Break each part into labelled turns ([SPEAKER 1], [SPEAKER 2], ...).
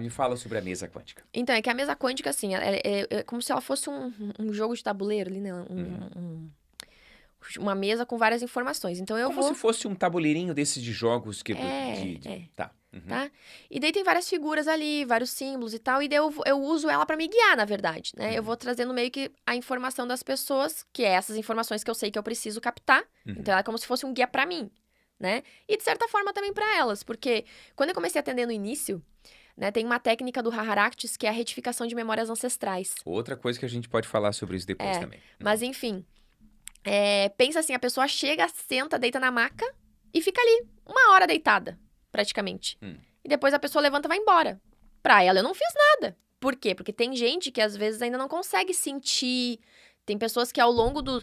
[SPEAKER 1] Mas me fala sobre a mesa quântica.
[SPEAKER 2] Então, é que a mesa quântica, assim, é como se ela fosse um jogo de tabuleiro ali, né? Uma mesa com várias informações. Então, eu
[SPEAKER 1] Como
[SPEAKER 2] vou...
[SPEAKER 1] se fosse um tabuleirinho desses de jogos que...
[SPEAKER 2] É.
[SPEAKER 1] Tá.
[SPEAKER 2] Tá? E daí tem várias figuras ali, vários símbolos e tal, e daí eu uso ela pra me guiar, na verdade, né? Eu vou trazendo meio que a informação das pessoas, que é essas informações que eu sei que eu preciso captar. Então, ela é como se fosse um guia pra mim, né? E, de certa forma, também pra elas, porque quando eu comecei a atender no início, né, tem uma técnica do Haharaktis, que é a retificação de memórias ancestrais.
[SPEAKER 1] Outra coisa que a gente pode falar sobre isso depois também.
[SPEAKER 2] Mas, enfim, pensa assim, a pessoa chega, senta, deita na maca e fica ali, 1 hora deitada, praticamente. E depois a pessoa levanta e vai embora. Pra ela, eu não fiz nada. Por quê? Porque tem gente que às vezes ainda não consegue sentir. Tem pessoas que ao longo do...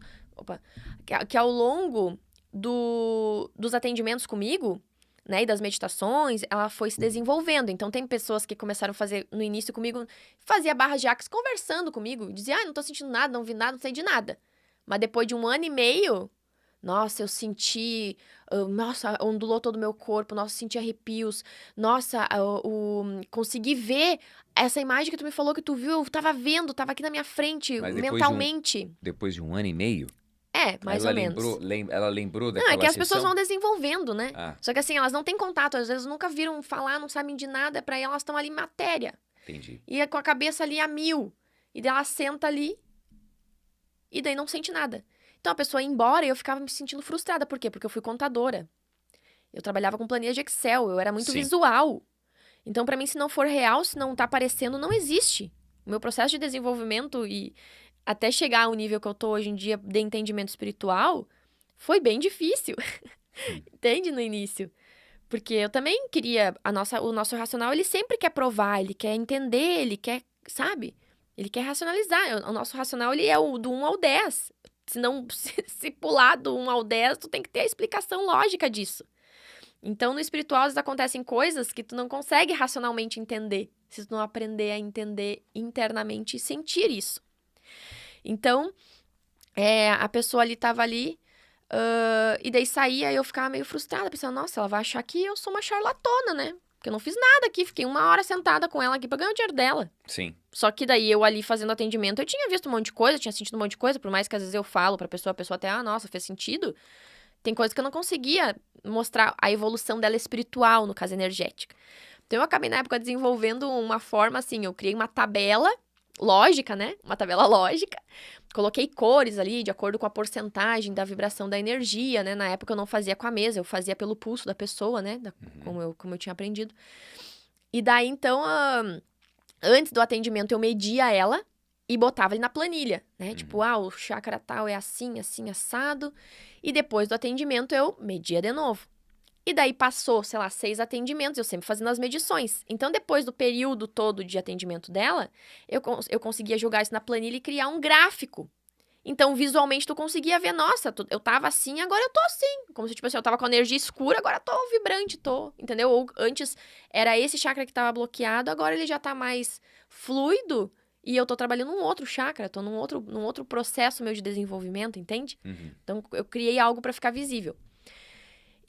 [SPEAKER 2] que ao longo dos atendimentos comigo, né, e das meditações, ela foi se desenvolvendo. Então, tem pessoas que começaram a fazer no início comigo, fazia barras de axis conversando comigo, dizia, não tô sentindo nada, não vi nada, não sei de nada. Mas depois de 1 ano e meio... Nossa, eu senti... nossa, ondulou todo o meu corpo. Nossa, senti arrepios. Nossa, consegui ver essa imagem que tu me falou que tu viu. Eu tava vendo, tava aqui na minha frente,
[SPEAKER 1] Mas
[SPEAKER 2] mentalmente.
[SPEAKER 1] Depois de 1 ano e meio?
[SPEAKER 2] Mais ou menos.
[SPEAKER 1] Ela lembrou
[SPEAKER 2] Não,
[SPEAKER 1] daquela
[SPEAKER 2] é que as pessoas
[SPEAKER 1] sessão?
[SPEAKER 2] vão desenvolvendo, né?
[SPEAKER 1] Ah,
[SPEAKER 2] Só que assim, elas não têm contato. Às vezes nunca viram falar, não sabem de nada. Pra elas estão ali em matéria.
[SPEAKER 1] entendi.
[SPEAKER 2] E com a cabeça ali a 1000. E daí ela senta ali. E daí não sente nada. Então a pessoa ia embora e eu ficava me sentindo frustrada. Por quê? Porque eu fui contadora. Eu trabalhava com planilha de Excel, eu era muito
[SPEAKER 1] Sim.
[SPEAKER 2] visual. Então, pra mim, se não for real, se não tá aparecendo, não existe. O meu processo de desenvolvimento e até chegar ao nível que eu tô hoje em dia de entendimento espiritual, foi bem difícil. Entende? No início. Porque eu também queria... O nosso racional, ele sempre quer provar, ele quer entender, ele quer, sabe? Ele quer racionalizar. O nosso racional, ele é do 1 ao 10. Se não, se pular do 1 ao 10, tu tem que ter a explicação lógica disso. Então, no espiritual, às vezes acontecem coisas que tu não consegue racionalmente entender, se tu não aprender a entender internamente e sentir isso. Então, a pessoa ali tava ali, e daí saía e eu ficava meio frustrada, pensando, nossa, ela vai achar que eu sou uma charlatana, né? Porque eu não fiz nada aqui, fiquei 1 hora sentada com ela aqui pra ganhar o dinheiro dela.
[SPEAKER 1] Sim.
[SPEAKER 2] Só que daí eu ali fazendo atendimento, eu tinha visto um monte de coisa, tinha sentido um monte de coisa, por mais que às vezes eu falo pra pessoa, a pessoa até, nossa, fez sentido. Tem coisas que eu não conseguia mostrar a evolução dela espiritual, no caso energética. Então eu acabei na época desenvolvendo uma forma assim, eu criei uma tabela lógica, né? Uma tabela lógica. Coloquei cores ali de acordo com a porcentagem da vibração da energia, né? Na época eu não fazia com a mesa, eu fazia pelo pulso da pessoa, né? Como eu tinha aprendido. E daí, então, antes do atendimento, eu media ela e botava ali na planilha, né? Tipo, o chakra tal é assim, assim, assado. E depois do atendimento, eu media de novo. E daí passou, sei lá, 6 atendimentos, eu sempre fazendo as medições. Então, depois do período todo de atendimento dela, eu conseguia jogar isso na planilha e criar um gráfico. Então, visualmente, tu conseguia ver, nossa, eu tava assim, agora eu tô assim. Como se, tipo assim, eu tava com a energia escura, agora eu tô vibrante, entendeu? Ou antes era esse chakra que tava bloqueado, agora ele já tá mais fluido e eu tô trabalhando num outro chakra, tô num outro processo meu de desenvolvimento, entende? Então, eu criei algo pra ficar visível.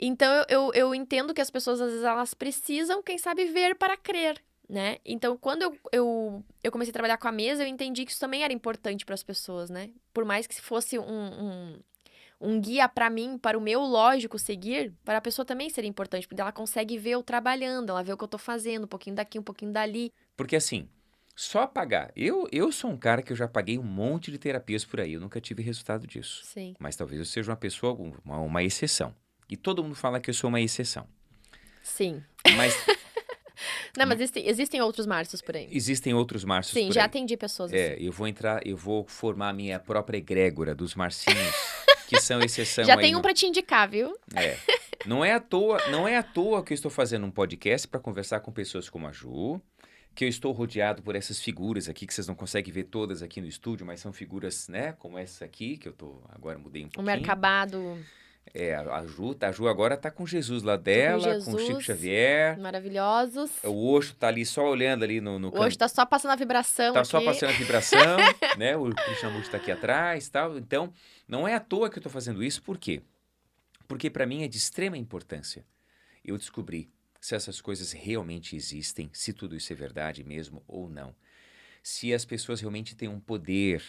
[SPEAKER 2] Então, eu entendo que as pessoas, às vezes, elas precisam, quem sabe, ver para crer, né? Então, quando eu comecei a trabalhar com a mesa, eu entendi que isso também era importante para as pessoas, né? Por mais que fosse um guia para mim, para o meu lógico seguir, para a pessoa também seria importante, porque ela consegue ver eu trabalhando, ela vê o que eu tô fazendo, um pouquinho daqui, um pouquinho dali.
[SPEAKER 1] Porque assim, só pagar. Eu sou um cara que eu já paguei um monte de terapias por aí, eu nunca tive resultado disso.
[SPEAKER 2] Sim.
[SPEAKER 1] Mas talvez eu seja uma pessoa, uma exceção. E todo mundo fala que eu sou uma exceção.
[SPEAKER 2] Sim.
[SPEAKER 1] Mas
[SPEAKER 2] Não, mas existem outros Márcios por aí.
[SPEAKER 1] existem outros Márcios
[SPEAKER 2] Sim,
[SPEAKER 1] por
[SPEAKER 2] já
[SPEAKER 1] aí.
[SPEAKER 2] atendi pessoas assim.
[SPEAKER 1] Eu vou formar a minha própria egrégora dos Marcinhos, que são exceção
[SPEAKER 2] Já
[SPEAKER 1] aí
[SPEAKER 2] tem um pra te indicar, viu?
[SPEAKER 1] Não é à toa que eu estou fazendo um podcast para conversar com pessoas como a Ju, que eu estou rodeado por essas figuras aqui, que vocês não conseguem ver todas aqui no estúdio, mas são figuras, né, como essa aqui, que agora mudei um
[SPEAKER 2] O
[SPEAKER 1] pouquinho.
[SPEAKER 2] Mercabado.
[SPEAKER 1] A Ju agora tá com Jesus lá dela, com o Chico Xavier.
[SPEAKER 2] Maravilhosos.
[SPEAKER 1] O Osho tá ali só olhando ali no
[SPEAKER 2] O Osho tá só passando a vibração
[SPEAKER 1] tá
[SPEAKER 2] aqui.
[SPEAKER 1] só passando a vibração, né? O Krishnamurti tá aqui atrás e tal. Então, não é à toa que eu tô fazendo isso, por quê? Porque para mim é de extrema importância eu descobrir se essas coisas realmente existem, se tudo isso é verdade mesmo ou não. Se as pessoas realmente têm um poder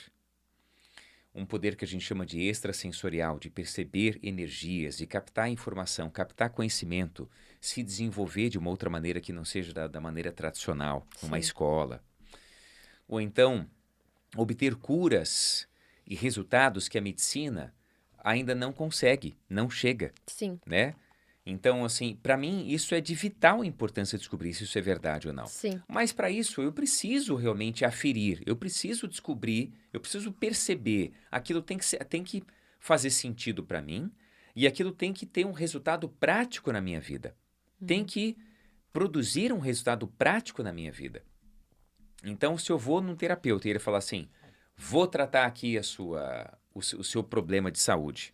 [SPEAKER 1] que a gente chama de extrasensorial, de perceber energias, de captar informação, captar conhecimento, se desenvolver de uma outra maneira que não seja da maneira tradicional, numa
[SPEAKER 2] Sim.
[SPEAKER 1] escola. Ou então, obter curas e resultados que a medicina ainda não consegue, não chega,
[SPEAKER 2] Sim.
[SPEAKER 1] né? Então, assim, para mim, isso é de vital importância descobrir se isso é verdade ou não.
[SPEAKER 2] Sim.
[SPEAKER 1] Mas para isso, eu preciso realmente aferir, eu preciso descobrir, eu preciso perceber. Aquilo tem que fazer sentido para mim e aquilo tem que ter um resultado prático na minha vida. Tem que produzir um resultado prático na minha vida. Então, se eu vou num terapeuta e ele falar assim, vou tratar aqui o seu problema de saúde,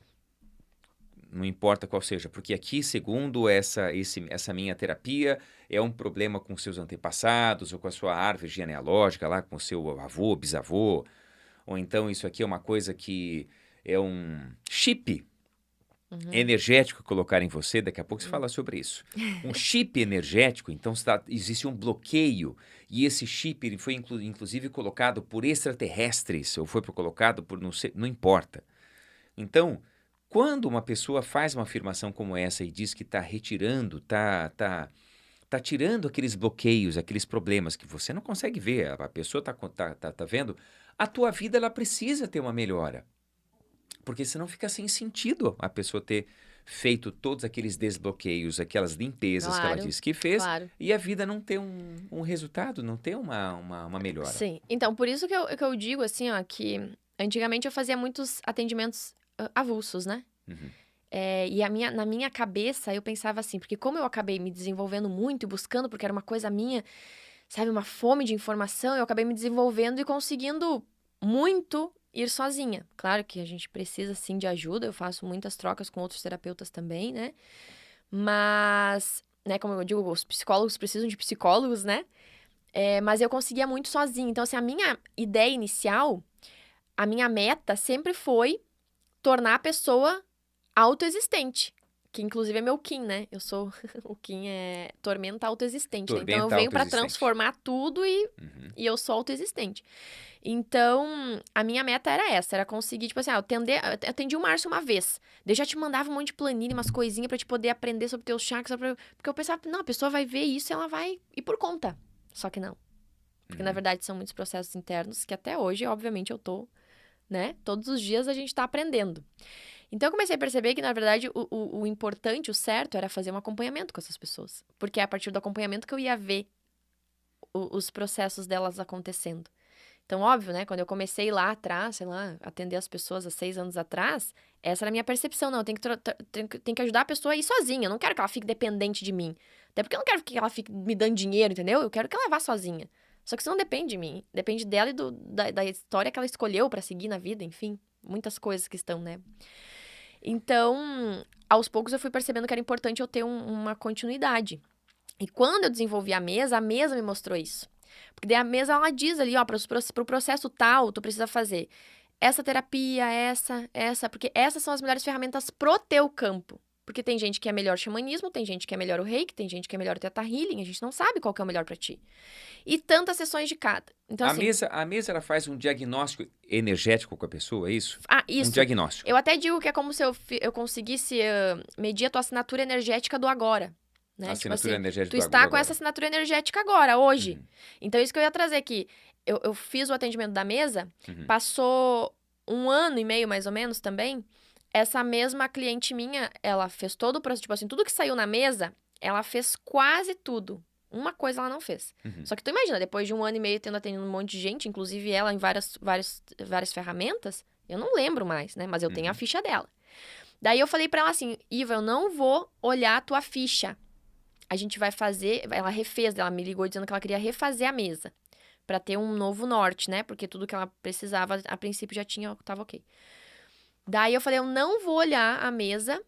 [SPEAKER 1] não importa qual seja, porque aqui, segundo essa minha terapia, é um problema com seus antepassados ou com a sua árvore genealógica lá, com o seu avô, bisavô, ou então isso aqui é uma coisa que é um chip energético que colocar em você, daqui a pouco se fala sobre isso. Um chip energético, então existe um bloqueio, e esse chip ele foi inclusive colocado por extraterrestres, ou foi colocado por não importa. Então, quando uma pessoa faz uma afirmação como essa e diz que está retirando, tá tirando aqueles bloqueios, aqueles problemas que você não consegue ver, a pessoa tá vendo, a tua vida ela precisa ter uma melhora. Porque senão fica sem sentido a pessoa ter feito todos aqueles desbloqueios, aquelas limpezas que ela
[SPEAKER 2] Claro.
[SPEAKER 1] disse que fez,
[SPEAKER 2] Claro.
[SPEAKER 1] e a vida não ter um resultado, não ter uma melhora.
[SPEAKER 2] Sim. Então, por isso que eu digo, assim, ó, que antigamente eu fazia muitos atendimentos avulsos, né?
[SPEAKER 1] Uhum.
[SPEAKER 2] E na minha cabeça eu pensava assim, porque como eu acabei me desenvolvendo muito e buscando, porque era uma coisa minha, sabe, uma fome de informação, eu acabei me desenvolvendo e conseguindo muito ir sozinha. Claro que a gente precisa, sim, de ajuda, eu faço muitas trocas com outros terapeutas também, né? Mas, né, como eu digo, os psicólogos precisam de psicólogos, né? Mas eu conseguia muito sozinha. Então, assim, a minha ideia inicial, a minha meta sempre foi tornar a pessoa autoexistente. Que inclusive é meu Kim, né? Eu sou. O Kim é tormenta autoexistente, né? Então eu
[SPEAKER 1] Tormenta
[SPEAKER 2] venho pra
[SPEAKER 1] autoexistente.
[SPEAKER 2] transformar tudo e
[SPEAKER 1] Uhum.
[SPEAKER 2] eu sou autoexistente. Então, a minha meta era essa, era conseguir, tipo assim, eu atendi o Márcio uma vez. Daí eu já te mandava um monte de planilha, umas coisinhas pra te poder aprender sobre teus chakras. Porque eu pensava, não, a pessoa vai ver isso e ela vai ir por conta. Só que não. Porque, na verdade, são muitos processos internos que até hoje, obviamente, eu tô, né? Todos os dias a gente tá aprendendo. Então, eu comecei a perceber que, na verdade, o importante, o certo, era fazer um acompanhamento com essas pessoas. Porque é a partir do acompanhamento que eu ia ver os processos delas acontecendo. Então, óbvio, né? Quando eu comecei lá atrás, sei lá, atender as pessoas há 6 anos atrás, essa era a minha percepção. Não, eu tenho que ajudar a pessoa a ir sozinha. Eu não quero que ela fique dependente de mim. Até porque eu não quero que ela fique me dando dinheiro, entendeu? Eu quero que ela vá sozinha. Só que isso não depende de mim. Depende dela e da história que ela escolheu pra seguir na vida, enfim. Muitas coisas que estão, né? Então, aos poucos eu fui percebendo que era importante eu ter uma continuidade. E quando eu desenvolvi a mesa me mostrou isso. Porque daí a mesa, ela diz ali, ó, pro processo tal, tu precisa fazer essa terapia, essa, porque essas são as melhores ferramentas pro teu campo. Porque tem gente que é melhor xamanismo, tem gente que é melhor o reiki, tem gente que é melhor o teta healing, a gente não sabe qual que é o melhor pra ti. E tantas sessões de cada. Então, assim,
[SPEAKER 1] A mesa ela faz um diagnóstico energético com a pessoa, é isso? Um
[SPEAKER 2] isso.
[SPEAKER 1] diagnóstico.
[SPEAKER 2] Eu até digo que é como se eu conseguisse medir a tua assinatura energética do agora. Né?
[SPEAKER 1] Assinatura energética
[SPEAKER 2] tu
[SPEAKER 1] do
[SPEAKER 2] está
[SPEAKER 1] agora.
[SPEAKER 2] com essa assinatura energética agora, hoje. Então, isso que eu ia trazer aqui. Eu fiz o atendimento da mesa, passou 1 ano e meio, mais ou menos, também. Essa mesma cliente minha, ela fez todo o processo, tipo assim, tudo que saiu na mesa, ela fez quase tudo. Uma coisa ela não fez. Só que tu imagina, depois de 1 ano e meio tendo atendido um monte de gente, inclusive ela em várias ferramentas, eu não lembro mais, né? Mas eu tenho a ficha dela. Daí eu falei pra ela assim, Iva, eu não vou olhar a tua ficha. A gente vai fazer... Ela refez, ela me ligou dizendo que ela queria refazer a mesa. Pra ter um novo norte, né? Porque tudo que ela precisava, a princípio, já tava ok. Daí eu falei, eu não vou olhar a mesa,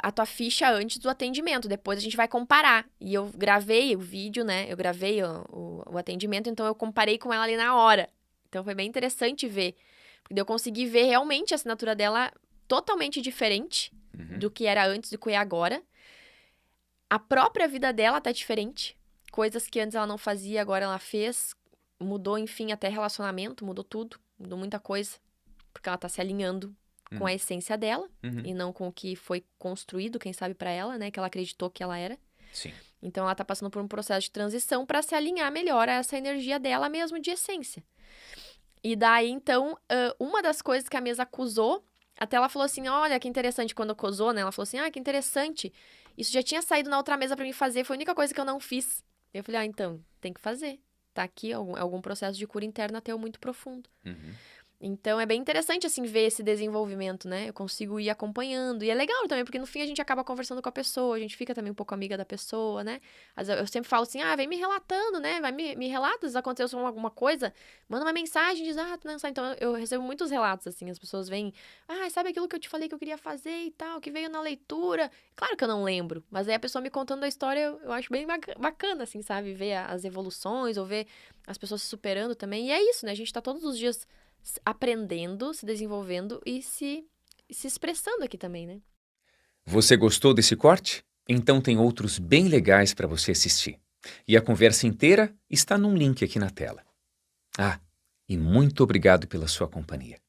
[SPEAKER 2] a tua ficha antes do atendimento. Depois a gente vai comparar. E eu gravei o vídeo, né? Eu gravei o atendimento, então eu comparei com ela ali na hora. Então foi bem interessante ver. Porque eu consegui ver realmente a assinatura dela totalmente diferente do que era antes do que é agora. A própria vida dela tá diferente. Coisas que antes ela não fazia, agora ela fez. Mudou, enfim, até relacionamento, mudou tudo. Mudou muita coisa. Porque ela tá se alinhando com a essência dela. E não com o que foi construído, quem sabe, pra ela, né? Que ela acreditou que ela era.
[SPEAKER 1] Sim.
[SPEAKER 2] Então, ela tá passando por um processo de transição pra se alinhar melhor a essa energia dela mesmo de essência. E daí, então, uma das coisas que a mesa acusou, até ela falou assim, olha, que interessante, quando acusou, né? Ela falou assim, que interessante, isso já tinha saído na outra mesa pra mim fazer, foi a única coisa que eu não fiz. Eu falei, então, tem que fazer. Tá aqui algum processo de cura interna teu muito profundo. Então, é bem interessante, assim, ver esse desenvolvimento, né? Eu consigo ir acompanhando. E é legal também, porque no fim a gente acaba conversando com a pessoa, a gente fica também um pouco amiga da pessoa, né? Eu sempre falo assim, vem me relatando, né? Vai me relata se aconteceu alguma coisa. Manda uma mensagem, diz, não sabe. Então, eu recebo muitos relatos, assim. As pessoas vêm, sabe aquilo que eu te falei que eu queria fazer e tal, que veio na leitura? Claro que eu não lembro, mas aí a pessoa me contando a história, eu acho bem bacana, assim, sabe? Ver as evoluções, ou ver as pessoas se superando também. E é isso, né? A gente tá todos os dias aprendendo, se desenvolvendo e se expressando aqui também, né?
[SPEAKER 1] Você gostou desse corte? Então tem outros bem legais para você assistir. E a conversa inteira está num link aqui na tela. E muito obrigado pela sua companhia.